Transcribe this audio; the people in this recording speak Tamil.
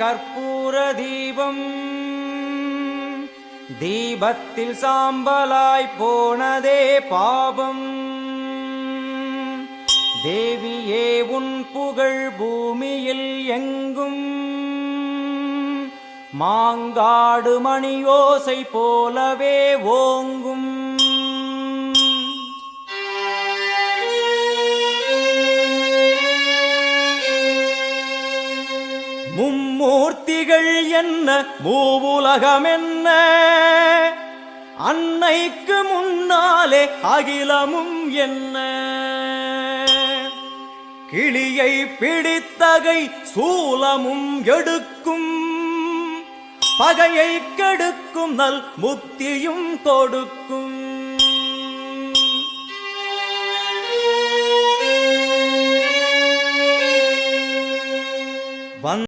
கற்பூர தீபம் தீபத்தில் சாம்பலாய் போனதே பாபம். தேவியே உன் புகழ் பூமியில் எங்கும் மாங்காடு மணியோசை போலவே ஓங்கும். மும்மூர்த்திகள் என்ன மூவுலகம் என்ன அன்னைக்கு முன்னாலே அகிலமும் என்ன. கிளியை பிடித்தகை சூலமும் எடுக்கும் பகையை கெடுக்கும் நல் முக்தியும் கொடுக்கும்.